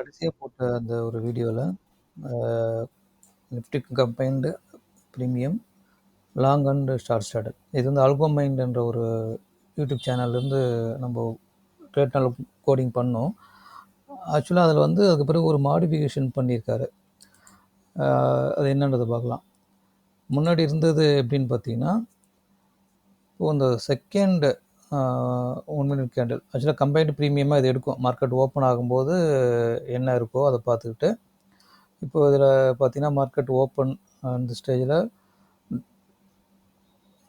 கடைசியா போட்ட அந்த ஒரு வீடியோல, அ Nifty combined premium, long and short started. இது வந்து அல்கோமைண்ட் என்ற ஒரு யூடியூப் சேனல்லேருந்து நம்ம டேட்னால கோடிங் பண்ணோம். ஆக்சுவலா அதில வந்து அதுக்கு பிறகு ஒரு மாடிஃபிகேஷன் பண்ணியிருக்காரு. அது என்னன்றத பார்க்கலாம். முன்னாடி இருந்தது எப்படின்னு பார்த்தீங்கன்னா, இப்போ இந்த செகண்ட் 1 மினிட் கேண்டில் ஆக்சுவலா கம்பைன்டு பிரீமியமா இது எடுக்கும். மார்க்கெட் ஓப்பன் ஆகும்போது என்ன இருக்கோ அத பார்த்துக்கிட்டு, இப்போ இதில பார்த்தீங்கன்னா, மார்க்கெட் ஓப்பன் அந்த ஸ்டேஜில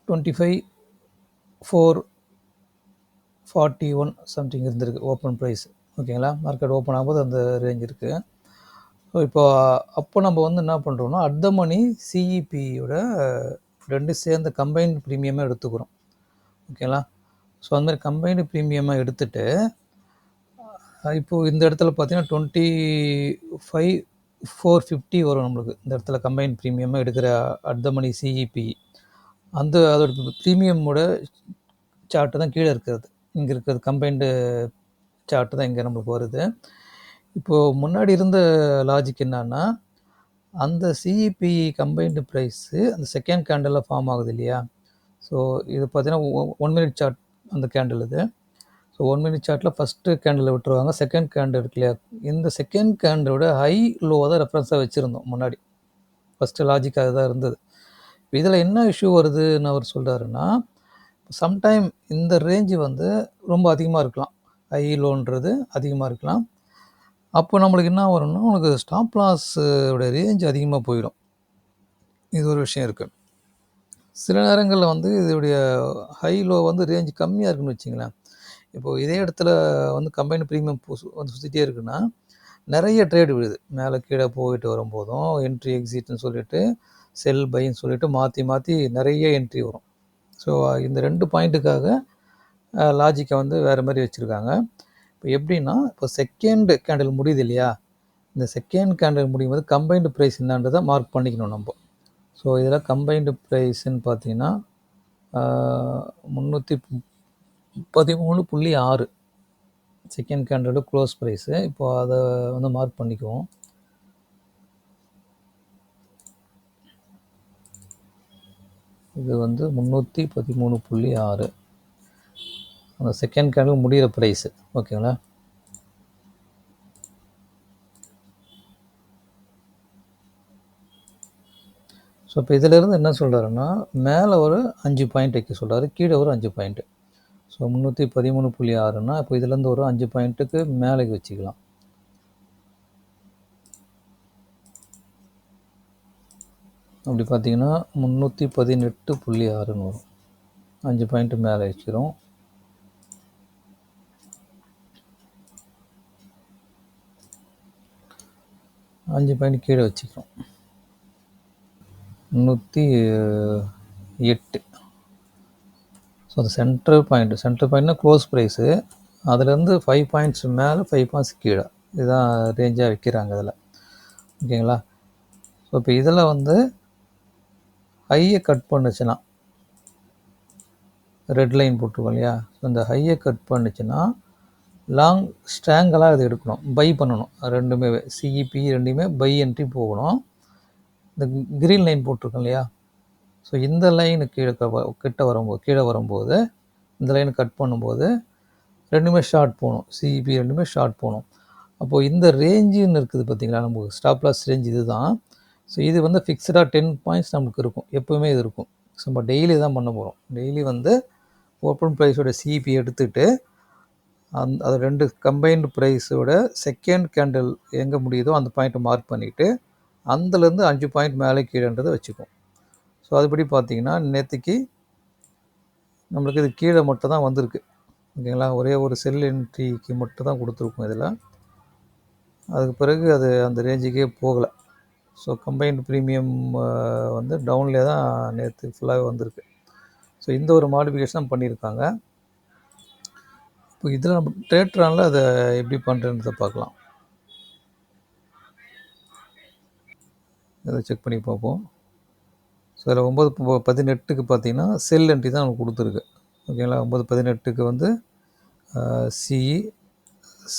25,441 சம்திங் இருந்திருக்கு ஓப்பன் பிரைஸ். ஓகேங்களா? மார்க்கெட் ஓப்பன் ஆகும்போது அந்த ரேஞ்ச் இருக்கு. ஸோ இப்போ அப்போ நம்ம வந்து என்ன பண்ணுறோம்னா, அட் த மணி சிஇபியோட 2 சேர்ந்த கம்பைன்டு பிரீமியமா எடுத்துக்கிறோம். ஓகேங்களா? ஸோ அந்த மாதிரி கம்பைன்டு பிரீமியமா எடுத்துட்டு, இப்போ இந்த இடத்துல பார்த்தீங்கன்னா 25,450 வரும் நம்மளுக்கு. இந்த இடத்துல கம்பைன்டு பிரீமியமா எடுக்கிற அட் த மணி சிஇபி. அதோட பிரீமியமோட சார்ட் தான் கீழே இருக்கிறது. இங்கே இருக்கிறது கம்பைன்டு சார்ட் தான் இங்கே நம்மளுக்கு வருது. இப்போது முன்னாடி இருந்த லாஜிக் என்னன்னா, அந்த சிஇபி கம்பைன்டு ப்ரைஸு அந்த செகண்ட் கேண்டலில் ஃபார்ம் ஆகுது இல்லையா? ஸோ இது பார்த்தீங்கன்னா 1 மினிட் சார்ட் அந்த கேண்டில் இது. ஸோ 1 மினிட் சார்ட்டில் ஃபஸ்ட்டு கேண்டில் விட்டுருவாங்க. செகண்ட் கேண்டில் இருக்கு இல்லையா? இந்த செகண்ட் கேண்டலோட ஹை லோ தான் ரெஃபரன்ஸாக வச்சுருந்தோம் முன்னாடி. ஃபஸ்ட்டு லாஜிக் அதுதான் இருந்தது. இதில் என்ன இஷ்யூ வருதுன்னு அவர் சொல்கிறாருன்னா, சம்டைம் இந்த ரேஞ்சு வந்து ரொம்ப அதிகமாக இருக்கலாம். ஹை லோன்றது அதிகமாக இருக்கலாம். அப்போ நம்மளுக்கு என்ன வரும்னா, உனக்கு ஸ்டாப் லாஸோட ரேஞ்ச் அதிகமாக போயிடும். இது ஒரு விஷயம் இருக்குது. சில நேரங்களில் வந்து இதோடைய ஹை லோ வந்து ரேஞ்ச் கம்மியாக இருக்குன்னு வச்சுங்களேன். இப்போது இதே இடத்துல வந்து கம்பைன்டு பிரீமியம் வந்து சுற்றிட்டே இருக்குன்னா, நிறைய ட்ரேடு விழுது. மேலே கீழே போயிட்டு வரும்போதும் என்ட்ரி எக்ஸிட்னு சொல்லிட்டு, செல் பைன்னு சொல்லிட்டு மாற்றி மாற்றி நிறைய என்ட்ரி வரும். ஸோ இந்த 2 பாயிண்ட்டுக்காக லாஜிக்கை வந்து வேறு மாதிரி வச்சுருக்காங்க. இப்போ எப்படின்னா, இப்போ செகண்ட் கேண்டில் முடியுது இல்லையா? இந்த செகண்ட் கேண்டில் முடியும்போது கம்பைன்டு ப்ரைஸ் என்னன்றதை மார்க் பண்ணிக்கணும் நம்ம. ஸோ இதில் கம்பைன்டு ப்ரைஸ்ன்னு பார்த்தீங்கன்னா 313.6 செகண்ட் கேண்டலோட க்ளோஸ் ப்ரைஸு. இப்போ அதை வந்து மார்க் பண்ணிக்குவோம். இது வந்து 313.6 அந்த செகண்ட் கேண்டில் முடிகிற ப்ரைஸு. ஓகேங்களா? ஸோ இப்போ இதிலேருந்து என்ன சொல்கிறாருன்னா, மேலே ஒரு 5 பாயிண்ட் வைக்க சொல்கிறாரு, கீழே ஒரு 5 பாயிண்ட்டு. ஸோ 313.6னா இப்போ இதுலேருந்து ஒரு 5 பாயிண்ட்டுக்கு மேலேக்கு வச்சுக்கலாம். அப்படி பார்த்தீங்கன்னா 318.6ன்னு வரும். 5 பாயிண்ட்டு மேலே வச்சுக்கிறோம். அஞ்சு பாயிண்ட் கீழே வச்சுக்கிறோம். 308. ஸோ அது சென்ட்ரல் பாயிண்ட்னா க்ளோஸ் ப்ரைஸு. அதுலேருந்து 5 பாயிண்ட்ஸ் மேலே 5 பாயிண்ட்ஸ் கீழே, இதுதான் ரேஞ்சாக வைக்கிறாங்க இதில். ஓகேங்களா? ஸோ இப்போ இதில் வந்து ஹையை கட் பண்ணுச்சுன்னா, ரெட் லைன் போட்டிருக்கோம் இல்லையா? ஸோ இந்த ஹையை கட் பண்ணுச்சுன்னா லாங் ஸ்ட்ராங்கலாக இது எடுக்கணும், பை பண்ணணும். ரெண்டுமே சிஇபி ரெண்டுமே பை என்ட்ரி போகணும். இந்த க்ரீன் லைன் போட்டிருக்கோம் இல்லையா? ஸோ இந்த லைனு கீழே வரும்போது இந்த லைனை கட் பண்ணும்போது ரெண்டுமே ஷார்ட் போகணும். சிஇபி ரெண்டுமே ஷார்ட் போகணும். அப்போது இந்த ரேஞ்சுன்னு இருக்குது பார்த்தீங்களா, நமக்கு ஸ்டாப் லாஸ் ரேஞ்ச் இது தான். ஸோ இது வந்து ஃபிக்ஸ்டாக 10 பாயிண்ட்ஸ் நமக்கு இருக்கும், எப்போவுமே இது இருக்கும். ஸோ நம்ம டெய்லி தான் பண்ண போகிறோம். டெய்லி வந்து ஓப்பன் ப்ரைஸோட சிஇபி எடுத்துகிட்டு அது 2 கம்பைன்டு ப்ரைஸோட செகண்ட் கேண்டில் எங்கே முடியுதோ அந்த பாயிண்ட்டை மார்க் பண்ணிவிட்டு அதுலேருந்து 5 பாயிண்ட் மேலே கீழேன்றதை வச்சுக்கும். ஸோ அதுபடி பார்த்தீங்கன்னா நேற்றுக்கு நம்மளுக்கு இது கீழே மட்டும் தான் வந்திருக்கு. ஓகேங்களா? ஒரே ஒரு செல் என்ட்ரிக்கு மட்டும் தான் கொடுத்துருக்கும் இதில். அதுக்கு பிறகு அது அந்த ரேஞ்சுக்கே போகலை. ஸோ கம்பைன்டு ப்ரீமியம் வந்து டவுன்லேயே தான் நேற்று ஃபுல்லாகவே வந்திருக்கு. ஸோ இந்த ஒரு மாடிஃபிகேஷன் பண்ணியிருக்காங்க. இப்போ இதில் நம்ம ட்ரேட்ரானில் அதை எப்படி பண்ணுறன்றதை பார்க்கலாம். இதை செக் பண்ணி பார்ப்போம். ஸோ அதில் 9:18க்கு பார்த்தீங்கன்னா செல் என்ட்ரி தான் நமக்கு கொடுத்துருக்கு. ஓகேங்களா? 9:18க்கு வந்து சிஇ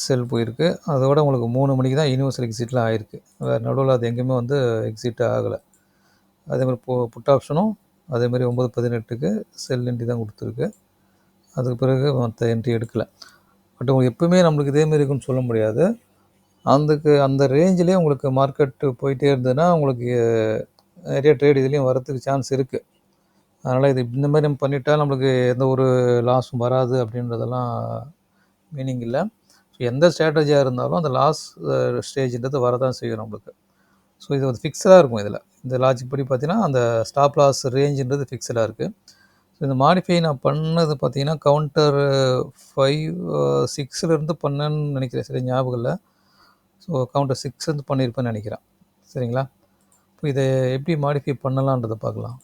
செல் போயிருக்கு. அதோட உங்களுக்கு 3 மணிக்கு தான் யூனிவர்சல் எக்ஸிட்லாம் ஆயிருக்கு. வேறு நடுவுல அது எங்கேயுமே வந்து எக்ஸிட் ஆகலை. அதேமாதிரி புட் ஆப்ஷனும் அதேமாதிரி 9:18க்கு செல் என்ட்ரி தான் கொடுத்துருக்கு. அதுக்கு பிறகு மற்ற என்ட்ரி எடுக்கலை. பட் உங்களுக்கு எப்பவுமே நம்மளுக்கு இதேமாரி இருக்குன்னு சொல்ல முடியாது. அந்த ரேஞ்சிலே உங்களுக்கு மார்க்கெட்டு போயிட்டே இருந்ததுன்னா உங்களுக்கு நிறைய ட்ரேட் இதுலேயும் வரத்துக்கு சான்ஸ் இருக்குது. அதனால் இது இந்த மாதிரி நம்ம பண்ணிட்டா நம்மளுக்கு எந்த ஒரு லாஸும் வராது அப்படின்றதெல்லாம் மீனிங் இல்லை. ஸோ எந்த ஸ்ட்ராட்டஜியாக இருந்தாலும் அந்த லாஸ் ஸ்டேஜ்ன்றது வரதான் செய்யும் நம்மளுக்கு. ஸோ இது வந்து ஃபிக்ஸடாக இருக்கும். இதில் இந்த லாஜிக் படி பார்த்தீங்கன்னா அந்த ஸ்டாப் லாஸ் ரேஞ்சுன்றது ஃபிக்ஸடாக இருக்குது. ஸோ இந்த மாடிஃபை நான் பண்ணது பார்த்தீங்கன்னா கவுண்டர் 5-6லேருந்து பண்ணேன்னு நினைக்கிறேன், சரி ஞாபகம் இல்லை. ஸோ கவுண்டர் 6 பண்ணியிருப்பேன்னு நினைக்கிறேன். சரிங்களா? இப்போ இதை எப்படி மாடிஃபை பண்ணலான்றதை பார்க்கலாம்.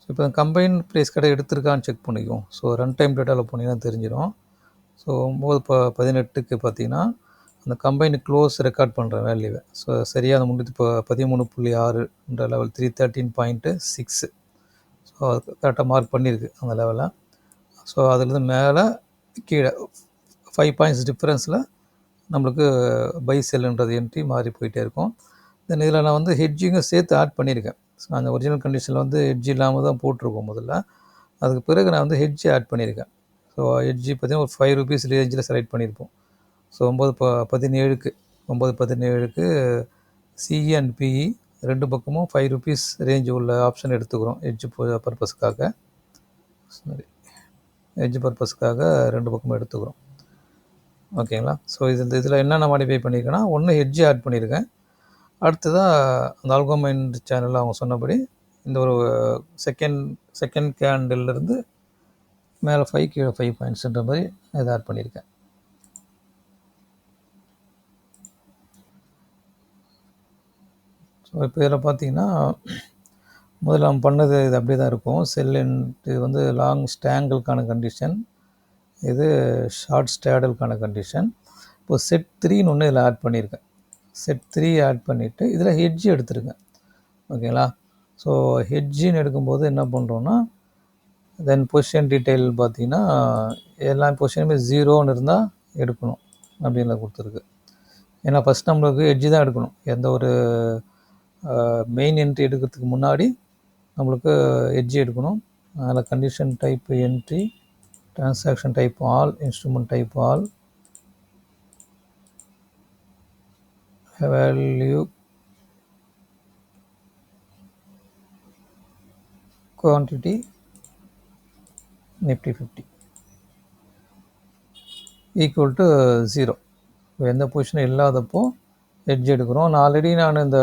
ஸோ இப்போ கம்பைன் ப்ரைஸ் கடை எடுத்திருக்கான்னு செக் பண்ணிக்குவோம். ஸோ ரன் டைம் டேட்டாவில் போனீங்கன்னா தெரிஞ்சிடும். ஸோ 9:18க்கு பார்த்தீங்கன்னா அந்த கம்பைனு க்ளோஸ் ரெக்கார்ட் பண்ணுற வேல்யூவை ஸோ சரியாக அந்த முன்னூற்றி 13.6ன்ற லெவல் 313.6. ஸோ அது கரெக்டாக மார்க் பண்ணியிருக்கு அந்த லெவலில். ஸோ அதுலேருந்து மேலே கீழே 5 பாயிண்ட்ஸ் டிஃப்ரென்ஸில் நம்மளுக்கு பை செல்லுன்றது என்ட்ரி மாறி போயிட்டே இருக்கும். தென் இதில் நான் வந்து ஹெட்ஜிங்கும் சேர்த்து ஆட் பண்ணியிருக்கேன். ஸோ அந்த ஒரிஜினல் கண்டிஷனில் வந்து ஹெட்ஜ் இல்லாமல் தான் போட்டிருக்கோம் முதல்ல. அதுக்கு பிறகு நான் வந்து ஹெட்ஜ் ஆட் பண்ணியிருக்கேன். ஸோ ஹெட்ஜி பார்த்தீங்கன்னா ஒரு ₹5 ரேஞ்சில் செலக்ட் பண்ணியிருப்போம். ஸோ 9:17க்கு சிஇ அண்ட் பிஇ 2 பக்கமும் ₹5 ரேஞ்சு உள்ள ஆப்ஷன் எடுத்துக்கிறோம் ஹெட்ஜ் பர்பஸ்க்காக. சாரி, ஹெட்ஜ் பர்பஸ்க்காக 2 பக்கமும் எடுத்துக்கிறோம். ஓகேங்களா? ஸோ இதில் என்னென்ன மாடிஃபை பண்ணியிருக்கேன்னா, ஒன்று ஹெட்ஜ் ஆட் பண்ணியிருக்கேன். அடுத்ததாக அந்த ஆல்கோமைண்ட் சேனலில் அவங்க சொன்னபடி இந்த ஒரு செகண்ட் கேண்டில்லேருந்து மேலே 5 கீழே 5 பாயிண்ட்ஸுன்ற மாதிரி இதை ஆட் பண்ணியிருக்கேன். ஸோ இப்போ இதில் பார்த்தீங்கன்னா முதல்ல நம்ம பண்ணது இது அப்படியே தான் இருக்கும். இது வந்து லாங் ஸ்டாங்கிளுக்கான கண்டிஷன், இது ஷார்ட் ஸ்டேடலுக்கான கண்டிஷன். இப்போ செட் 3ன்னு ஒன்று இதில் ஆட் பண்ணியிருக்கேன். செட் 3 ஆட் பண்ணிவிட்டு இதில் ஹெட்ஜ் எடுத்துருக்கேன். ஓகேங்களா? ஸோ ஹெட்ஜின்னு எடுக்கும்போது என்ன பண்ணுறோன்னா, தென் பொசிஷன் டீட்டெயில் பார்த்தீங்கன்னா எல்லா பொசிஷனுமே 0ன்னு இருந்தால் எடுக்கணும் அப்படின்னு கொடுத்துருக்கு. ஏன்னா ஃபஸ்ட் நம்மளுக்கு ஹெட்ஜி தான் எடுக்கணும். எந்த ஒரு மெயின் என்ட்ரி எடுக்கிறதுக்கு முன்னாடி நம்மளுக்கு ஹெட்ஜி எடுக்கணும். அதில் condition type entry, transaction type all, instrument type all, value quantity Nifty 50 equal to 0. எந்த பொசிஷனும் இல்லாதப்போ ஹெட்ஜ் எடுக்கிறோம். நான் இந்த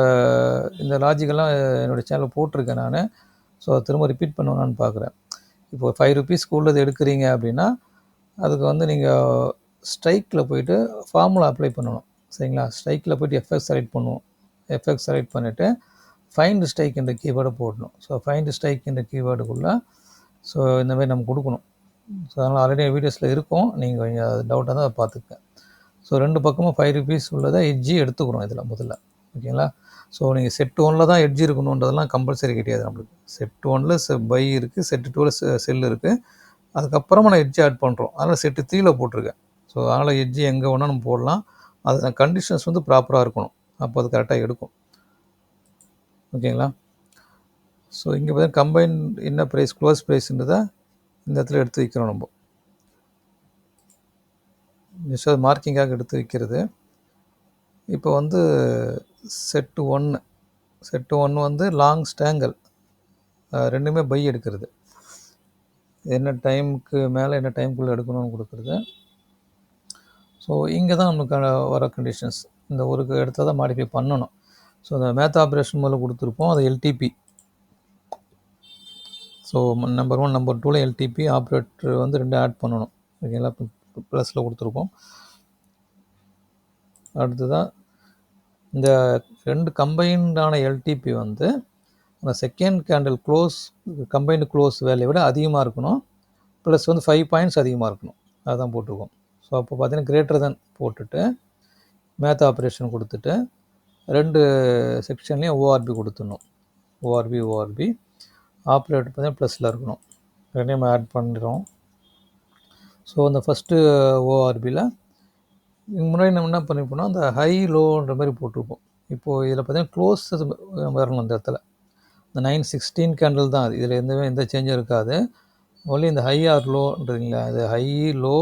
லாஜிக்கெல்லாம் என்னோடய சேனலில் போட்டிருக்கேன் நான். ஸோ திரும்ப ரிப்பீட் பண்ணுவேன்னு பார்க்குறேன். இப்போ ₹5 உள்ளது எடுக்கிறீங்க அப்படின்னா அதுக்கு வந்து நீங்கள் ஸ்ட்ரைக்கில் போய்ட்டு ஃபார்முலா அப்ளை பண்ணணும். சரிங்களா? ஸ்ட்ரைக்கில் போய்ட்டு எஃப்எக்ஸ் செலக்ட் பண்ணுவோம். எஃப்எக்ஸ் செலக்ட் பண்ணிவிட்டு ஃபைண்ட் ஸ்ட்ரைக் என்ற கீவேர்டை போடணும். ஸோ ஃபைண்ட் ஸ்ட்ரைக் என்ற கீவேர்டுக்குள்ளே ஸோ இந்தமாதிரி நம்ம கொடுக்கணும். ஸோ அதனால் ஆல்ரெடி வீடியோஸில் இருக்கும், நீங்கள் கொஞ்சம் அது டவுட்டாக தான் அதை பார்த்துக்கேன். ஸோ 2 பக்கமும் ₹5 உள்ளதை ஹெட்ஜி எடுத்துக்கிறோம் இதில் முதல்ல. ஓகேங்களா? ஸோ நீங்கள் செட் 1ல் தான் ஹெட்ஜ் இருக்கணுன்றதெல்லாம் கம்பல்சரி கிடையாது நம்மளுக்கு. செட் 1ல் பை இருக்குது, செட் 2ல் செல் இருக்குது. அதுக்கப்புறமா நான் ஹெட்ஜ் ஆட் பண்ணுறோம். அதனால் செட்டு 3ல் போட்டிருக்கேன். ஸோ அதனால் ஹெட்ஜி எங்கே வேணால் நம்ம போடலாம். அது கண்டிஷன்ஸ் வந்து ப்ராப்பராக இருக்கணும். அப்போ அது கரெக்டாக எடுக்கும். ஓகேங்களா? ஸோ இங்கே பார்த்தீங்கன்னா கம்பைன் என்ன ப்ரைஸ், க்ளோஸ் ப்ரைஸ்ன்றதை இந்த இடத்துல எடுத்து வைக்கிறோம் நம்ம. ஜஸ்ட் அது மார்க்கிங்காக எடுத்து வைக்கிறது. இப்போ வந்து செட்டு 1 வந்து லாங் ஸ்டாங்கல், ரெண்டுமே பை எடுக்கிறது. என்ன டைமுக்கு மேலே என்ன டைமுக்குள்ளே எடுக்கணும்னு கொடுக்குறது. ஸோ இங்கே தான் நமக்கு வர கண்டிஷன்ஸ். இந்த ஒரு இடத்த தான் மாடிஃபை பண்ணணும். ஸோ அந்த மேத் ஆப்ரேஷன் முதல்ல கொடுத்துருப்போம், அது எல்டிபி. ஸோ நம்பர் 1 நம்பர் 2ல எல்டிபி ஆப்ரேட்டர் வந்து 2 ஆட் பண்ணணும். ஓகேங்களா? ப்ளஸில் கொடுத்துருப்போம். அடுத்ததான் இந்த 2 கம்பைன்டான எல்டிபி வந்து அந்த செகண்ட் கேண்டில் கம்பைன்டு க்ளோஸ் வேலையை விட அதிகமாக இருக்கணும். ப்ளஸ் வந்து 5 பாயிண்ட்ஸ் அதிகமாக இருக்கணும். அதுதான் போட்டிருக்கோம். ஸோ அப்போ பார்த்தீங்கன்னா கிரேட்டர் தென் போட்டுட்டு மேத் ஆப்ரேஷன் கொடுத்துட்டு 2 செக்ஷன்லேயும் ஓஆர்பி கொடுத்துடணும். ஓஆர்பி ஆப்ரேட்டர் பார்த்தீங்கன்னா ப்ளஸில் இருக்கணும். ரெண்டையும் ஆட் பண்ணுறோம். ஸோ அந்த ஃபஸ்ட்டு ஓஆர்பியில் முன்னாடி நம்ம என்ன பண்ணிப்போம்னா அந்த ஹை லோன்ற மாதிரி போட்டிருப்போம். இப்போது இதில் பார்த்தீங்கன்னா க்ளோஸ் வரணும் அந்த இடத்துல. இந்த 916 கேண்டில் தான் அது. இதில் எந்த சேஞ்சும் இருக்காது. ஒன்லி இந்த ஹை ஆர் லோன்றீங்களா, அது ஹை லோ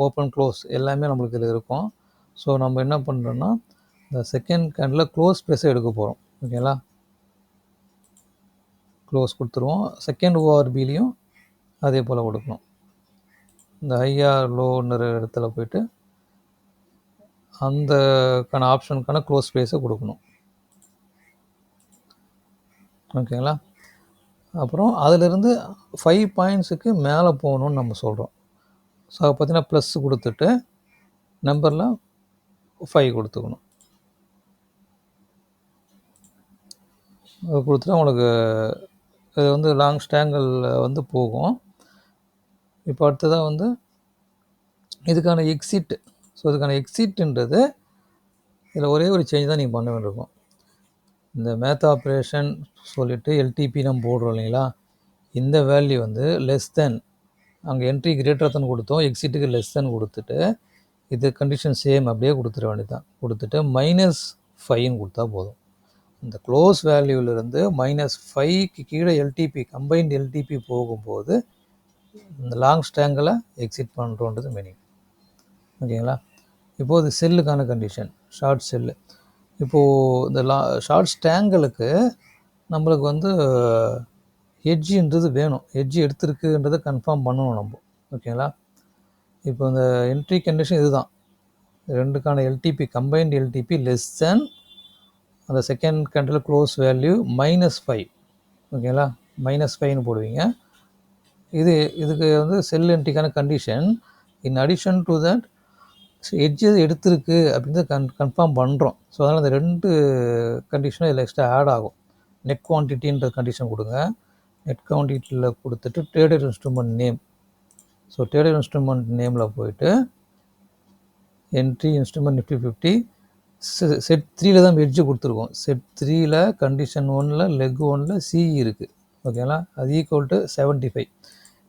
ஓப்பன் க்ளோஸ் எல்லாமே நம்மளுக்கு இதில் இருக்கும். ஸோ நம்ம என்ன பண்ணுறோன்னா இந்த செகண்ட் கேண்டில் க்ளோஸ் ப்ரைஸை எடுக்க போகிறோம். ஓகேங்களா, க்ளோஸ் கொடுத்துருவோம். செகண்ட் ஓஆர்பிலையும் அதே போல் கொடுக்கணும். இந்த ஹை ஆர் லோன்ற இடத்துல போய்ட்டு அந்தக்கான ஆப்ஷனுக்கான க்ளோஸ் ப்ரைஸை கொடுக்கணும். ஓகேங்களா, அப்புறம் அதிலிருந்து 5 பாயிண்ட்ஸுக்கு மேலே போகணுன்னு நம்ம சொல்கிறோம். ஸோ பார்த்தீங்கன்னா ப்ளஸ் கொடுத்துட்டு நம்பரில் 5 கொடுத்துக்கணும். அது கொடுத்துட்டு உங்களுக்கு இது வந்து லாங் ஸ்டாங்கிளில் வந்து போகும். இப்போ அடுத்ததாக வந்து இதுக்கான எக்ஸிட்டு. ஸோ இதுக்கான எக்ஸிட்டுன்றது இதில் ஒரே ஒரு சேஞ்ச் தான் நீங்கள் பண்ண வேண்டியிருக்கும். இந்த மேத் ஆப்ரேஷன் சொல்லிவிட்டு எல்டிபி நம்ம போடுறோம் இல்லைங்களா, இந்த வேல்யூ வந்து லெஸ் தென், அங்கே என்ட்ரி கிரேட்டர் தான் கொடுத்தோம், எக்ஸிட்டுக்கு லெஸ் தென் கொடுத்துட்டு இது கண்டிஷன் சேம் அப்படியே கொடுத்துட வேண்டியதான். கொடுத்துட்டு -5ன்னு கொடுத்தா போதும். இந்த க்ளோஸ் வேல்யூவிலிருந்து -5க்கு கீழே எல்டிபி கம்பைன்ட் எல்டிபி போகும்போது இந்த லாங் ஸ்டாங்கில் எக்ஸிட் பண்ணுறோன்றது மீனிங். ஓகேங்களா, இப்போது இது செல்லுக்கான கண்டிஷன், ஷார்ட் செல்லு. இப்போது இந்த ஷார்ட் ஸ்டாங்கிளுக்கு நம்மளுக்கு வந்து ஹெட்ஜுன்றது வேணும். ஹெட்ஜு எடுத்துருக்குன்றதை கன்ஃபார்ம் பண்ணணும் நம்ம. ஓகேங்களா, இப்போ இந்த என்ட்ரி கண்டிஷன் இதுதான். ரெண்டுக்கான LTP combined LTP less than அந்த செகண்ட் கேண்டில் க்ளோஸ் வேல்யூ -5. ஓகேங்களா, -5ன்னு போடுவீங்க. இதுக்கு வந்து செல் என்ட்ரிக்கான condition in addition to that edge எடுத்திருக்கு அப்படின்னு கன்ஃபார்ம் பண்ணுறோம். ஸோ அதனால் அந்த 2 கண்டிஷனும் இதில் எக்ஸ்ட்ரா ஆட் ஆகும். நெட் குவான்டிட்டின்ற கண்டிஷன் கொடுங்க. நெட் குவான்டிட்டியில் கொடுத்துட்டு traded instrument name. So traded instrument நேமில் போயிட்டு என்ட்ரி இன்ஸ்ட்ருமெண்ட் நிஃப்டி 50 செட் 3ல் தான் எட்ஜு கொடுத்துருக்கோம். செட் 3ல் கண்டிஷன் 1ல் லெக் 1ல் சிஇ இருக்குது. ஓகேங்களா, அது ஈக்குவல் டு 75.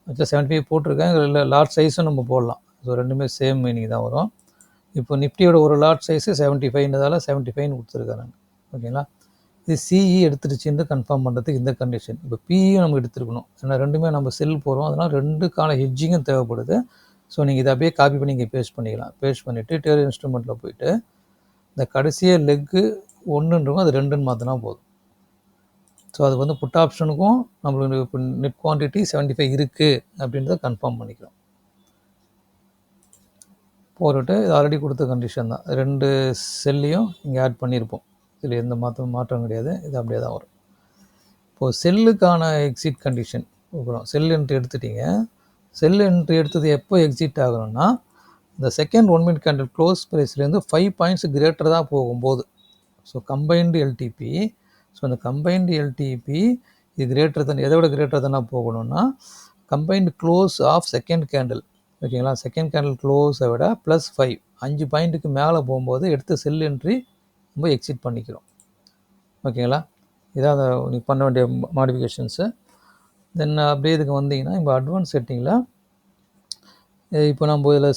ஆக்சுவலாக 75 போட்டிருக்கேன். இல்லை லாட் சைஸும் நம்ம போடலாம். ஸோ ரெண்டுமே சேம் மீனிங் தான் வரும். இப்போ நிஃப்டியோட ஒரு லாட் சைஸு 75ன்றதால 75ன்னு கொடுத்துருக்கேன் நான். ஓகேங்களா, இது சிஇ எடுத்துருச்சுன்னு கன்ஃபார்ம் பண்ணுறதுக்கு இந்த கண்டிஷன். இப்போ பிஇயும் நம்ம எடுத்துருக்கணும். ஏன்னா ரெண்டுமே நம்ம செல் போகிறோம், அதனால் ரெண்டுக்கான ஹெட்ஜிங்கும் தேவைப்படுது. ஸோ நீங்கள் இதை அப்படியே காப்பி பண்ணி இங்கே பேஸ்ட் பண்ணிக்கலாம். பேஸ்ட் பண்ணிவிட்டு ட்ரேடட் இன்ஸ்ட்ருமெண்ட்டில் போய்ட்டு இந்த கடைசியே லெக்கு 1ன்றவும் அது 2ன்னு மாற்றினா போதும். ஸோ அதுக்கு வந்து புட் ஆப்ஷனுக்கும் நம்மளுக்கு இப்போ நெட் குவான்டிட்டி 75 இருக்குது அப்படின்றத கன்ஃபார்ம் பண்ணிக்கிறோம். போட்டுட்டு இது ஆல்ரெடி கொடுத்த கண்டிஷன் தான். 2 செல்லையும் இங்கே ஆட் பண்ணியிருப்போம். இதில் எந்த மாற்றம் கிடையாது. இது அப்படியே தான் வரும். இப்போது செல்லுக்கான எக்ஸிட் கண்டிஷன் கொடுக்குறோம். செல் என்ட்ரி எடுத்துட்டிங்க. செல் என்ட்ரி எடுத்தது எப்போ எக்ஸிட் ஆகணும்னா இந்த செகண்ட் 1 மினிட் கேண்டில் க்ளோஸ் ப்ரைஸ்லேருந்து 5 பாயிண்ட்ஸ் கிரேட்டர் தான் போகும்போது. So combined LTP. ஸோ அந்த கம்பைன்டு எல்டிபி இது கிரேட்டர் தான், எதை விட கிரேட்டர் தானாக போகணும்னா combined close of second candle. ஓகேங்களா, செகண்ட் கேண்டில் க்ளோஸை விட +5 5 பாயிண்ட்டுக்கு மேலே போகும்போது எடுத்த செல் என்ட்ரி நம்ம எக்ஸிட் பண்ணிக்கிறோம். ஓகேங்களா, இதான் நீங்கள் பண்ண வேண்டிய மாடிஃபிகேஷன்ஸு. தென் அப்படியே இதுக்கு வந்தீங்கன்னா இப்போ அட்வான்ஸ் செட்டிங்கில் இப்போ நம்ம இதில்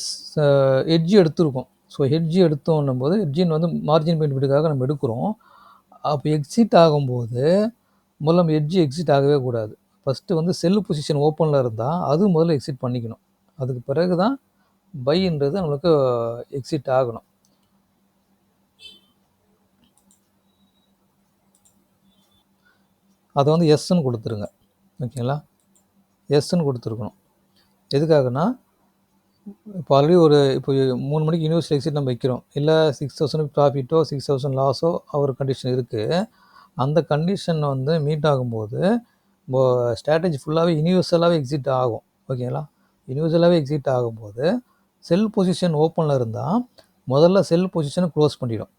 ஹெட்ஜ் எடுத்துருக்கோம். ஸோ ஹெட்ஜ் எடுத்தோன்னும் போது ஹெட்ஜின் வந்து மார்ஜின் பெனிஃபிட்டுக்காக நம்ம எடுக்கிறோம். அப்போ எக்ஸிட் ஆகும்போது முதல்ல நம்ம ஹெட்ஜ் எக்ஸிட் ஆகவே கூடாது. ஃபஸ்ட்டு வந்து செல் பொசிஷன் ஓப்பனில் இருந்தால் அது முதல்ல எக்ஸிட் பண்ணிக்கணும். அதுக்கு பிறகு தான் பைன்றது நம்மளுக்கு எக்ஸிட் ஆகணும். அதை வந்து எஸ்ன்னு கொடுத்துருங்க. ஓகேங்களா, எஸ்ன்னு கொடுத்துருக்கணும். எதுக்காகனா இப்போ ஆல்ரெடி இப்போ 3 மணிக்கு யூனிவர்சல் எக்ஸிட் நம்ம வைக்கிறோம். இல்லை 6000 ப்ராஃபிட்டோ 6000 லாஸோ ஒரு கண்டிஷன் இருக்குது. அந்த கண்டிஷன் வந்து மீட் ஆகும்போது இப்போ ஸ்ட்ராட்டஜி ஃபுல்லாகவே யூனிவர்சலாகவே எக்ஸிட் ஆகும். ஓகேங்களா, யூனிவர்சலாகவே எக்ஸிட் ஆகும்போது செல் பொசிஷன் ஓப்பனில் இருந்தால் முதல்ல செல் பொசிஷனை க்ளோஸ் பண்ணிடும்.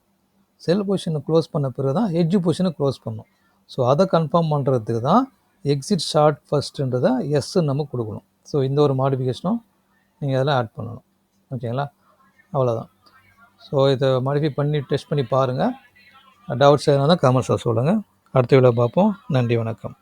செல் பொசிஷனை க்ளோஸ் பண்ண பிறகு தான் ஹெட்ஜ் பொசிஷனை க்ளோஸ் பண்ணும். ஸோ அதை கன்ஃபார்ம் பண்ணுறதுக்கு தான் எக்ஸிட் ஷார்ட் ஃபஸ்ட்டுன்றதை எஸ்ன்னு நம்ம கொடுக்கணும். ஸோ இந்த ஒரு மாடிஃபிகேஷனும் நீங்கள் அதெல்லாம் ஆட் பண்ணணும். ஓகேங்களா, அவ்வளோதான். ஸோ இதை மாடிஃபை பண்ணி டெஸ்ட் பண்ணி பாருங்கள். டவுட்ஸ் எதுனா தான் கமெண்ட்ஸில் சொல்லுங்கள். அடுத்த வீடியோ பார்ப்போம். நன்றி, வணக்கம்.